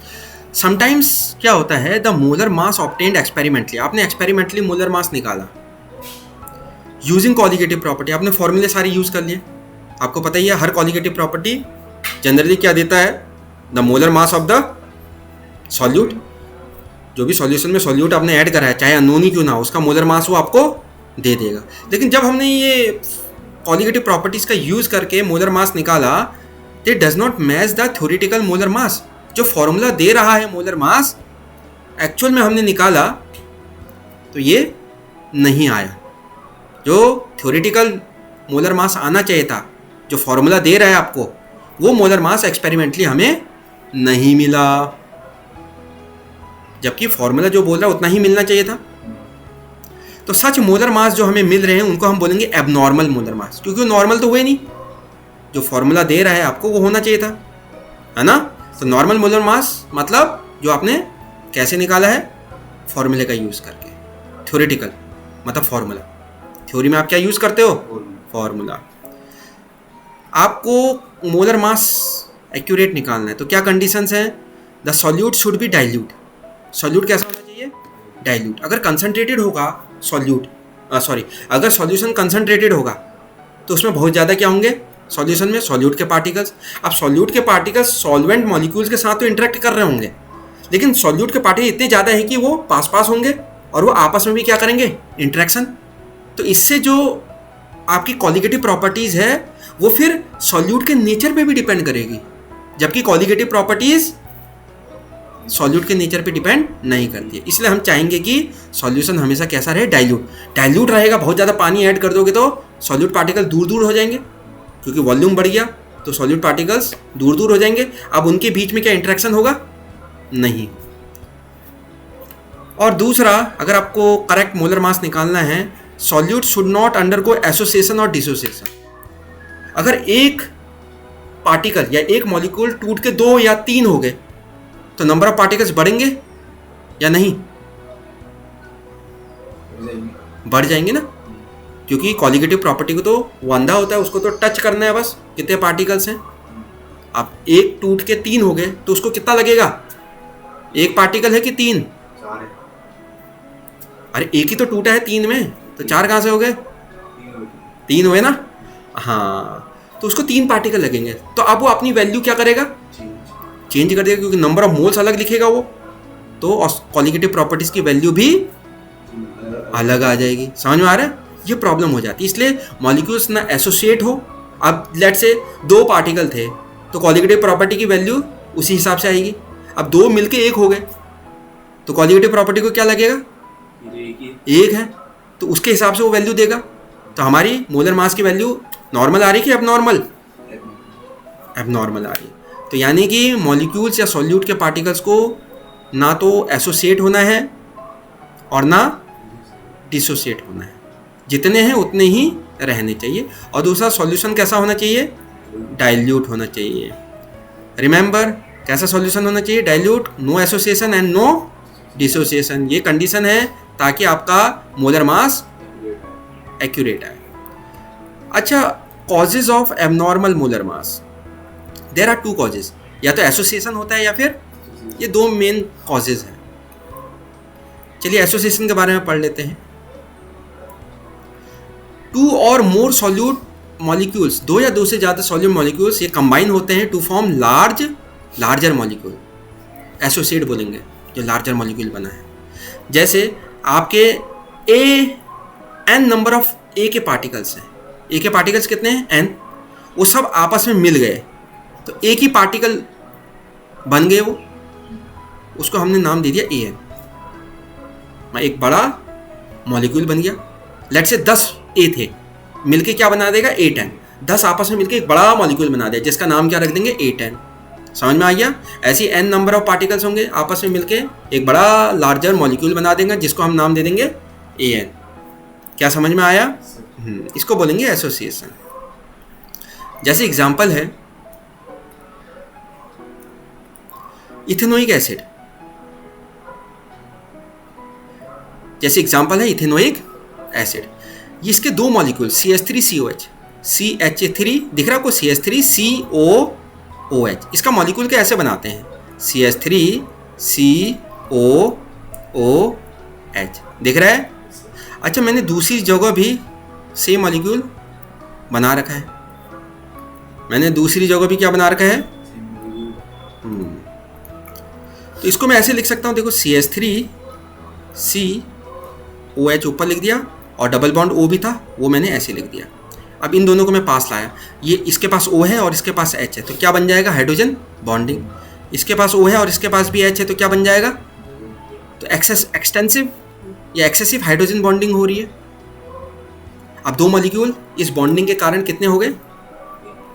समटाइम्स क्या होता है, the molar mass obtained experimentally, आपने एक्सपेरिमेंटली मोलर मास निकाला यूजिंग कॉलिगेटिव प्रॉपर्टी, आपने फॉर्मूले सारे यूज कर लिए, आपको पता ही है हर कॉलिगेटिव प्रॉपर्टी जनरली क्या देता है, the molar mass of the solute, जो भी सॉल्यूशन में सॉल्यूट आपने ऐड करा है चाहे अननोन ही क्यों ना हो, उसका मोलर मास वो आपको दे देगा। लेकिन जब हमने ये कॉलिगेटिव प्रॉपर्टीज का यूज करके मोलर मास निकाला, दे does not match the theoretical molar mass, जो फॉर्मूला दे रहा है मोलर मास एक्चुअल में हमने निकाला तो ये नहीं आया, जो थ्योरेटिकल मोलर मास आना चाहिए था, जो फॉर्मूला दे रहा है आपको, वो मोलर मास एक्सपेरिमेंटली हमें नहीं मिला, जबकि फॉर्मूला जो बोल रहा है उतना ही मिलना चाहिए था। तो सच मोलर मास जो हमें मिल रहे हैं उनको हम बोलेंगे एबनॉर्मल मोलर मास, क्योंकि नॉर्मल तो हुए नहीं, जो फॉर्मूला दे रहा है आपको वो होना चाहिए था, है ना। तो नॉर्मल मोलर मास मतलब जो आपने कैसे निकाला है, फॉर्मूले का यूज करके, थ्योरेटिकल मतलब फॉर्मूला, थ्योरी में आप क्या यूज करते हो, फॉर्मूला। आपको मोलर मास एक्यूरेट निकालना है। तो क्या कंडीशंस हैं? The solute should be dilute, solute कैसा होना चाहिए? डाइल्यूट। अगर कंसनट्रेटेड होगा सॉल्यूट, अगर सॉल्यूशन कंसनट्रेटेड होगा तो उसमें बहुत ज़्यादा क्या होंगे सॉल्यूशन में? सॉल्यूट के पार्टिकल्स। अब सॉल्यूट के पार्टिकल्स सॉल्वेंट मॉलिक्यूल्स के साथ तो इंटरेक्ट कर रहे होंगे, लेकिन सॉल्यूट के पार्टिकल इतने ज़्यादा हैं कि वो पास पास होंगे और वो आपस में भी क्या करेंगे? इंट्रैक्शन। तो इससे जो आपकी कॉलिगेटिव प्रॉपर्टीज़ है वो फिर सॉल्यूट के नेचर पे भी डिपेंड करेगी, जबकि कॉलिगेटिव प्रॉपर्टीज़ सॉल्यूट के नेचर पे डिपेंड नहीं करती है। इसलिए हम चाहेंगे कि सॉल्यूशन हमेशा कैसा रहे? डाइल्यूट। डाइल्यूट रहेगा, बहुत ज़्यादा पानी ऐड कर दोगे तो सॉल्यूट पार्टिकल दूर दूर हो जाएंगे, क्योंकि वॉल्यूम बढ़ गया तो सॉल्यूट पार्टिकल्स दूर दूर हो जाएंगे। अब उनके बीच में क्या इंटरेक्शन होगा? नहीं। और दूसरा, अगर आपको करेक्ट मोलर मास निकालना है, solute should not undergo association और डिसोसिएशन। अगर एक पार्टिकल या एक मॉलिक्यूल टूट के 2 या 3 हो गए तो नंबर ऑफ पार्टिकल्स बढ़ेंगे या नहीं? बढ़ जाएंगे ना, क्योंकि कॉलिगेटिव प्रॉपर्टी को तो वो अंधा होता है, उसको तो टच करना है बस, कितने पार्टिकल्स हैं। अब एक टूट के 3 हो गए तो उसको कितना लगेगा? एक पार्टिकल है कि 3? अरे एक ही तो टूटा है 3 में, तो 4 कहाँ से हो गए? 3 हुए ना। हाँ, तो उसको 3 पार्टिकल लगेंगे। तो अब वो अपनी वैल्यू क्या करेगा? चेंज कर देगा, क्योंकि नंबर ऑफ मोल्स अलग लिखेगा वो, तो कॉलिगेटिव प्रॉपर्टीज की वैल्यू भी अलग आ जाएगी। समझ में आ रहा है? ये प्रॉब्लम हो जाती है। इसलिए मॉलिक्यूल्स ना एसोसिएट हो। अब लेट से 2 पार्टिकल थे तो कॉलिगेटिव प्रॉपर्टी की वैल्यू उसी हिसाब से आएगी। अब 2 मिलके 1 हो गए तो कॉलिगेटिव प्रॉपर्टी को क्या लगेगा? 1 है, तो उसके हिसाब से वो वैल्यू देगा। तो हमारी मोलर मास की वैल्यू नॉर्मल आ रही कि एबनॉर्मल? एबनॉर्मल आ रही है। तो यानी कि मॉलिक्यूल्स या सॉल्यूट के पार्टिकल्स को ना तो एसोसिएट होना है और ना डिसोसिएट होना है, जितने हैं उतने ही रहने चाहिए। और दूसरा, सॉल्यूशन कैसा होना चाहिए? डाइल्यूट होना चाहिए। रिमेंबर, कैसा सॉल्यूशन होना चाहिए? Dilute, no association and no dissociation. ये कंडीशन है ताकि आपका मोलर मास एक्यूरेट आए। अच्छा, causes of abnormal molar mass, there are 2 causes. या तो एसोसिएशन होता है या फिर ये 2 मेन कॉजेज हैं। चलिए एसोसिएशन के बारे में पढ़ लेते हैं। 2 और मोर सॉल्यूट मॉलिक्यूल्स, 2 या 2 से ज़्यादा सॉल्यूट मॉलिक्यूल्स ये कंबाइन होते हैं to form larger molecule. Associate बोलेंगे जो लार्जर मॉलिक्यूल बना है। जैसे आपके n नंबर ऑफ ए के पार्टिकल्स हैं। ए के पार्टिकल्स कितने हैं? n। वो सब आपस में मिल गए तो एक ही पार्टिकल बन गए वो, उसको हमने नाम दे दिया AN। एक बड़ा मॉलिक्यूल बन गया। लेट से 10 A थे, मिलके क्या बना देगा? A10। 10 आपस में मिलके एक बड़ा मॉलिक्यूल बना दिया जिसका नाम क्या रख देंगे? A10। समझ में आ गया? ऐसी n नंबर ऑफ पार्टिकल्स होंगे, आपस में मिलके एक बड़ा लार्जर मॉलिक्यूल बना देंगे जिसको हम नाम दे देंगे AN। क्या समझ में आया? इसको बोलेंगे एसोसिएशन। जैसे एग्जाम्पल है इथेनोइक एसिड। जैसे एग्जाम्पल है इथेनोइक एसिड, इसके 2 मॉलिक्यूल CH3COH, CH3 दिख रहा है आपको? CH3COOH। इसका मॉलिक्यूल कैसे बनाते हैं? CH3COOH दिख रहा है? अच्छा, मैंने दूसरी जगह भी सेम मॉलिक्यूल बना रखा है। मैंने दूसरी जगह भी क्या बना रखा है? तो इसको मैं ऐसे लिख सकता हूँ, देखो CH3COH ऊपर लिख दिया और डबल बॉन्ड O भी था, वो मैंने ऐसे लिख दिया। अब इन दोनों को मैं पास लाया, ये इसके पास O है और इसके पास H है, तो क्या बन जाएगा? Hydrogen bonding. इसके पास O है और इसके पास भी H है, तो क्या बन जाएगा? तो एक्सटेंसिव या एक्सेसिव हाइड्रोजन बॉन्डिंग हो रही है। अब 2 मॉलिक्यूल इस बॉन्डिंग के कारण कितने हो गए?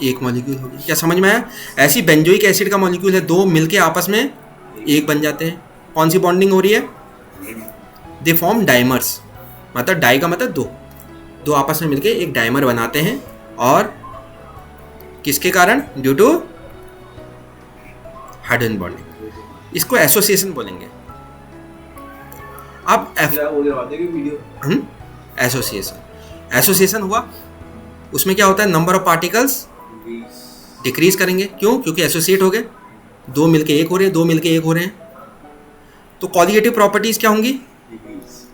1 मॉलिक्यूल हो गए। क्या समझ में आया? ऐसी बेंजोइक एसिड का मॉलिक्यूल है, 2 मिलके आपस में 1 बन जाते हैं। कौन सी बॉन्डिंग हो रही है? दे फॉर्म डाइमर्स, मतलब डाई का मतलब 2 आपस में मिलके एक डाइमर बनाते हैं। और किसके कारण? Due to hydrogen bonding. इसको एसोसिएशन बोलेंगे। अब एसोसिएशन हुआ, उसमें क्या होता है? नंबर ऑफ पार्टिकल्स डिक्रीज करेंगे। क्यों? क्योंकि एसोसिएट हो गए, दो मिलके एक हो रहे हैं, दो मिलके एक हो रहे हैं। तो कॉलिगेटिव प्रॉपर्टीज क्या होंगी?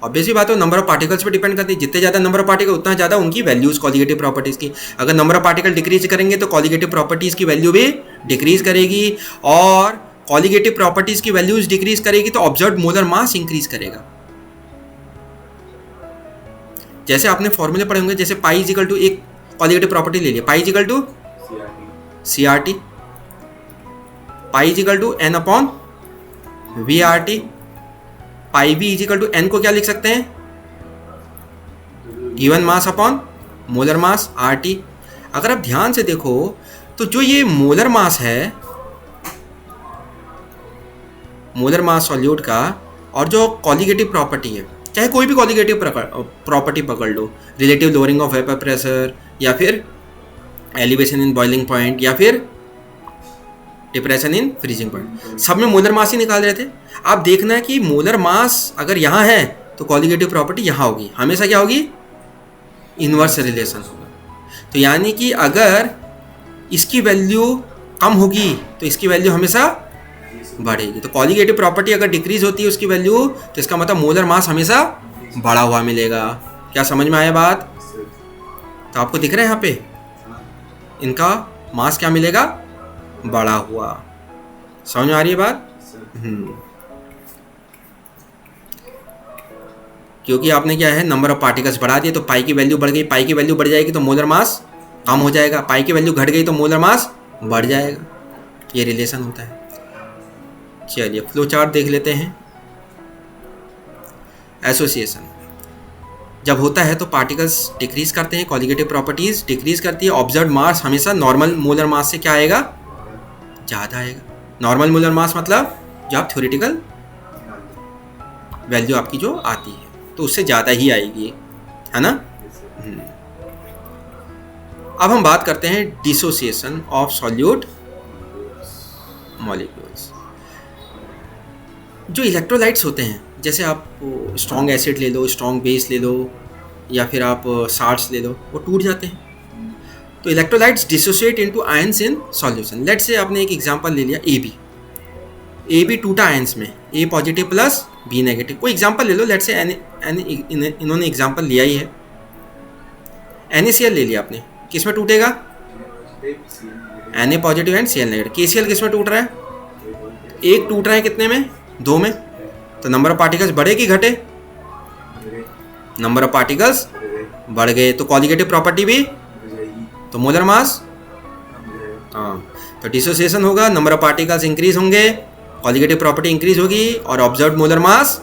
ऑब्वियसली बात है, नंबर ऑफ पार्टिकल्स पे डिपेंड करती है। जितने ज़्यादा नंबर ऑफ पार्टिकल उतना ज़्यादा उनकी वैल्यूज कॉलिगेटिव प्रॉपर्टीज़ की। अगर नंबर ऑफ पार्टिकल डिक्रीज करेंगे तो कॉलिगेटिव प्रॉपर्टीज़ की वैल्यू भी डिक्रीज करेगी, और कॉलिगेटिव प्रॉपर्टीज़ की वैल्यूज डिक्रीज करेगी तो ऑब्जर्व्ड मोलर मास इंक्रीज करेगा। जैसे आपने फॉर्मूले पढ़े होंगे, जैसे पाई इजिकल टू, एक कॉलिगेटिव प्रॉपर्टी ले लिया, pi is equal to C R T, pi is equal to N upon V R T, pi B is equal to N को क्या लिख सकते हैं? Given mass upon molar mass R T. अगर आप ध्यान से देखो तो जो ये मोलर मास है, मोलर मास सॉल्यूट का, और जो कॉलिगेटिव प्रॉपर्टी है, चाहे कोई भी कॉलिगेटिव प्रॉपर्टी पकड़ लो, relative lowering of vapour pressure, या फिर एलिवेशन इन बॉइलिंग पॉइंट, या फिर डिप्रेशन इन फ्रीजिंग पॉइंट, सब में मोलर मास ही निकाल रहे थे। आप देखना है कि मोलर मास अगर यहाँ है तो कॉलिगेटिव प्रॉपर्टी यहाँ होगी, हमेशा क्या होगी? इनवर्स रिलेशन होगा। तो यानी कि अगर इसकी वैल्यू कम होगी तो इसकी वैल्यू हमेशा बढ़ेगी। तो कॉलिगेटिव प्रॉपर्टी अगर डिक्रीज होती है उसकी वैल्यू, तो इसका मतलब मोलर मास हमेशा बढ़ा हुआ मिलेगा। क्या समझ में आया बात? तो आपको दिख रहा है यहाँ पे इनका मास क्या मिलेगा? बढ़ा हुआ। समझ में आ रही है बात? क्योंकि आपने क्या है, नंबर ऑफ पार्टिकल्स बढ़ा दिए तो पाई की वैल्यू बढ़ गई, पाई की वैल्यू बढ़ जाएगी तो मोलर मास कम हो जाएगा, पाई की वैल्यू घट गई तो मोलर मास बढ़ जाएगा। ये रिलेशन होता है। चलिए फ्लो चार्ट देख लेते हैं। एसोसिएशन जब होता है तो पार्टिकल्स डिक्रीज करते हैं, कॉलिगेटिव प्रॉपर्टीज डिक्रीज करती है, ऑब्जर्व मास हमेशा नॉर्मल मोलर मास से क्या आएगा? ज़्यादा आएगा। नॉर्मल मोलर मास मतलब जो आप थ्योरेटिकल वैल्यू आपकी जो आती है तो उससे ज़्यादा ही आएगी, है ना? अब हम बात करते हैं डिसोसिएशन ऑफ सॉल्यूट मॉलिक्यूल्स। जो इलेक्ट्रोलाइट्स होते हैं, जैसे आप स्ट्रॉन्ग एसिड ले लो, स्ट्रॉन्ग बेस ले लो, या फिर आप साल्ट्स ले लो, वो टूट जाते हैं। तो electrolytes dissociate into ions in solution. Let's say आपने एक एग्जांपल ले लिया ए बी टूटा आयंस में, ए पॉजिटिव प्लस बी नेगेटिव। कोई एग्जांपल ले लो, लेट्स से इन्होंने एग्जांपल लिया ही है, NaCl ले लिया आपने, किस में टूटेगा? Na positive and Cl negative. KCl किस में टूट रहा है? एक टूट रहा है, कितने में? दो में। तो नंबर ऑफ पार्टिकल्स बढ़े कि घटे? नंबर ऑफ पार्टिकल्स बढ़ गए, तो कॉलिगेटिव प्रॉपर्टी भी, तो मोलर मास, हाँ, तो डिसोसिएशन होगा, नंबर ऑफ पार्टिकल्स इंक्रीज होंगे, कॉलिगेटिव प्रॉपर्टी इंक्रीज होगी, और ऑब्जर्व्ड मोलर मास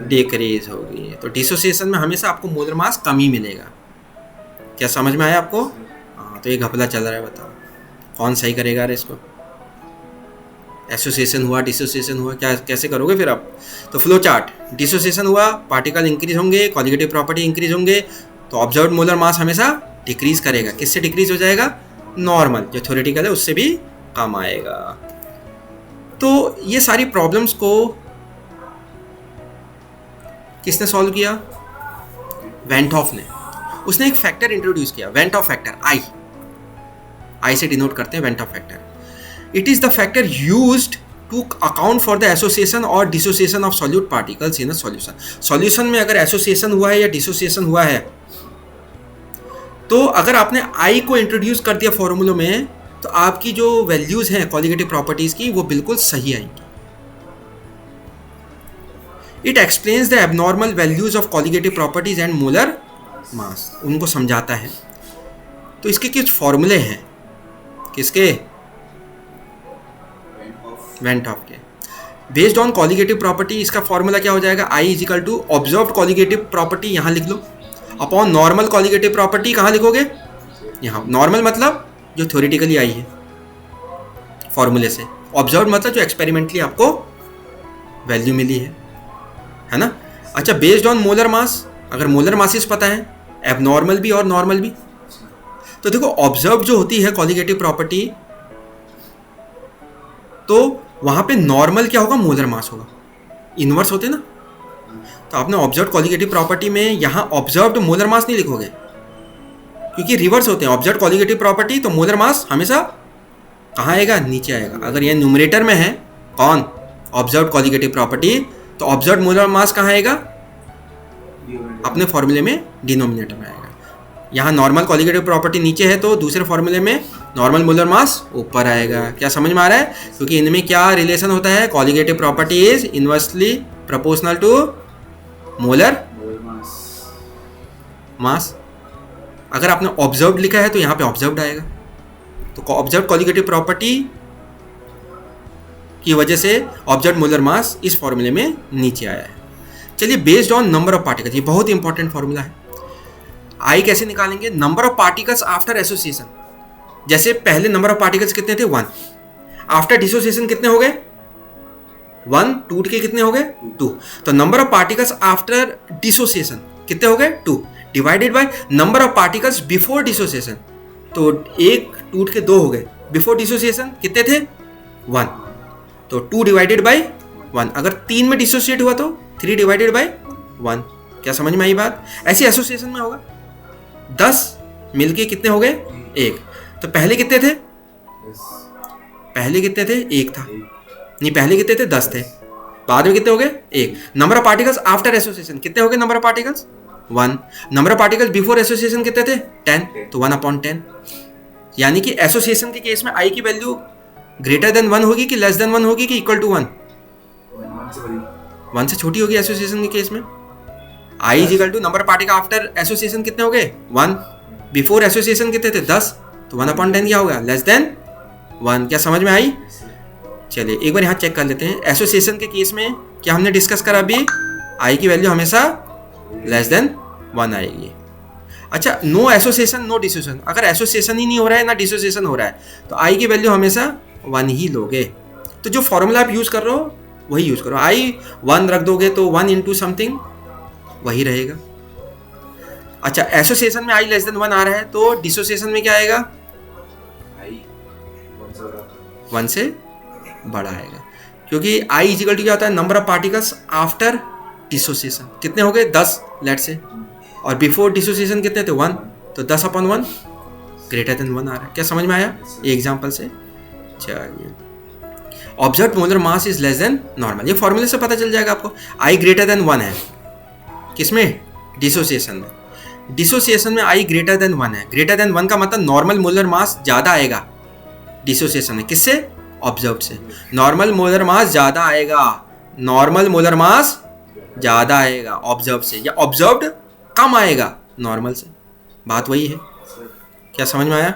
डिक्रीज होगी। तो डिसोसिएशन में हमेशा आपको मोलर मास कम ही मिलेगा। क्या समझ में आया आपको? हाँ, तो ये घपला चल रहा है, बताओ कौन सही करेगा रे इसको? एसोसिएशन हुआ, डिसोसिएशन हुआ, क्या कैसे करोगे फिर आप? तो फ्लो चार्ट, डिसोसिएशन हुआ, पार्टिकल इंक्रीज होंगे, कॉलिगेटिव प्रॉपर्टी इंक्रीज होंगे, तो ऑब्जर्व्ड मोलर मास हमेशा डिक्रीज करेगा। किससे डिक्रीज हो जाएगा? नॉर्मल जो थ्योरेटिकल है उससे भी कम आएगा। तो ये सारी प्रॉब्लम्स को किसने सॉल्व किया? वेंट हॉफ ने। उसने एक फैक्टर इंट्रोड्यूस किया, वेंट हॉफ फैक्टर, आई से डिनोट करते हैं went half factor. It is the factor used to account for the association or dissociation of solute particles in a solution. Solution में अगर association हुआ है या dissociation हुआ है, तो अगर आपने I को इंट्रोड्यूस कर दिया फॉर्मूलों में, तो आपकी जो वैल्यूज हैं कॉलिगेटिव प्रॉपर्टीज की वो बिल्कुल सही आएंगी। It explains the abnormal values of colligative properties and molar mass. उनको समझाता है। तो इसके कुछ फॉर्मूले हैं, किसके? वेंट हॉफ के। बेस्ड ऑन कॉलिगेटिव प्रॉपर्टी, इसका फॉर्मूला क्या हो जाएगा? I is equal to observed colligative property, यहाँ लिख लो, अपॉन नॉर्मल कॉलिगेटिव प्रॉपर्टी, कहाँ लिखोगे? यहाँ। नॉर्मल मतलब जो थ्योरेटिकली आई है फॉर्मूले से, ऑब्जर्व मतलब जो एक्सपेरिमेंटली आपको वैल्यू मिली है ना? अच्छा, बेस्ड ऑन मोलर मास, अगर मोलर मासेस पता है, एबनॉर्मल भी और नॉर्मल भी, तो देखो ऑब्जर्व जो होती है कॉलिगेटिव प्रॉपर्टी, तो वहाँ पे नॉर्मल क्या होगा? मोलर मास होगा। इनवर्स होते ना, तो आपने ऑब्जर्व्ड कॉलिगेटिव प्रॉपर्टी में यहाँ ऑब्जर्व्ड मोलर मास नहीं लिखोगे, क्योंकि रिवर्स होते हैं। ऑब्जर्व्ड कॉलिगेटिव प्रॉपर्टी तो मोलर मास हमेशा कहाँ आएगा? नीचे आएगा। अगर ये न्यूमरेटर में है कौन? ऑब्जर्व कॉलिगेटिव प्रॉपर्टी, तो ऑब्जर्व मोलर मास कहाँ आएगा? अपने फॉर्मूले में डिनोमिनेटर में आएगा। यहाँ नॉर्मल कॉलिगेटिव प्रॉपर्टी नीचे है तो दूसरे फॉर्मूले में नॉर्मल मोलर मास ऊपर आएगा। क्या समझ में आ रहा है? क्योंकि इनमें क्या रिलेशन होता है? Colligative property is inversely proportional to molar mass. अगर आपने ऑब्जर्व्ड लिखा है तो यहाँ पे ऑब्जर्व्ड आएगा। तो ऑब्जर्व्ड कॉलिगेटिव प्रॉपर्टी की वजह से ऑब्जर्व्ड मोलर मास इस फॉर्मूले में नीचे आया है। चलिए, based on number of particles, ये बहुत इंपॉर्टेंट फॉर्मूला है। आई कैसे निकालेंगे? Number of particles after association. जैसे पहले नंबर ऑफ पार्टिकल्स कितने थे? 1। आफ्टर डिसोसिएशन कितने हो गए? 1। टूट के कितने हो गए? 2। तो number of particles after dissociation कितने हो गए? 2 divided by number of particles before dissociation. तो 1 टूट के 2 हो गए। बिफोर डिसोसिएशन कितने थे? 1। तो 2 डिवाइडेड बाय 1। अगर 3 में डिसोसिएट हुआ तो 3 डिवाइडेड बाय 1। क्या समझ में आई बात? ऐसे एसोसिएशन में होगा। 10 मिलके कितने हो गए? 1। तो पहले कितने थे? पहले कितने थे? 1 था। नहीं, पहले कितने थे? 10 थे। बाद में कितने हो गए? 1। Number of particles after association कितने हो गए? Number of particles 1। Number of particles before association कितने थे? 10। तो 1/10। यानी कि एसोसिएशन के केस में आई की वैल्यू ग्रेटर देन 1 होगी कि लेस देन 1 होगी कि इक्वल टू 1? 1 से छोटी होगी एसोसिएशन के केस में। I is equal to number particle after association कितने हो गए? 1। बिफोर एसोसिएशन कितने थे? 10। तो 1/10 क्या होगा? Less than 1। क्या समझ में आई? चलिए एक बार यहाँ चेक कर लेते हैं। एसोसिएशन के केस में क्या हमने डिस्कस करा अभी? आई की वैल्यू हमेशा लेस देन 1 आएगी। अच्छा, नो एसोसिएशन नो डिसोसिएशन। अगर एसोसिएशन ही नहीं हो रहा है ना डिसोसिएशन हो रहा है तो आई की वैल्यू हमेशा 1 ही लोगे। तो जो फॉर्मूला आप यूज़ कर रहे हो वही यूज़ करो। आई 1 रख दोगे तो 1 इंटू समथिंग वही रहेगा। अच्छा, एसोसिएशन में आई लेस देन 1 आ रहा है तो डिसोसिएशन में क्या आएगा? 1 से बड़ा आएगा। क्योंकि आई इज इक्वल टू क्या होता है? Number of particles after dissociation. कितने हो गए? 10 लेट से। और बिफोर डिसोसिएशन कितने थे? 1। तो 10/1 ग्रेटर देन 1 आ रहा है। क्या समझ में आया एग्जाम्पल से? चलिए, observed molar mass is less than normal. ये फॉर्मूले से पता चल जाएगा आपको। आई ग्रेटर देन 1 है किसमें? डिसोसिएशन में। डिसोसिएशन में आई ग्रेटर देन 1 है। ग्रेटर देन 1 का मतलब नॉर्मल मोलर मास ज़्यादा आएगा डिसोसिएशन में। किससे? ऑब्जर्व से। नॉर्मल मोलर मास ज़्यादा आएगा। नॉर्मल मोलर मास ज़्यादा आएगा ऑब्जर्व से, या ऑब्जर्व्ड कम आएगा नॉर्मल से। बात वही है। क्या समझ में आया?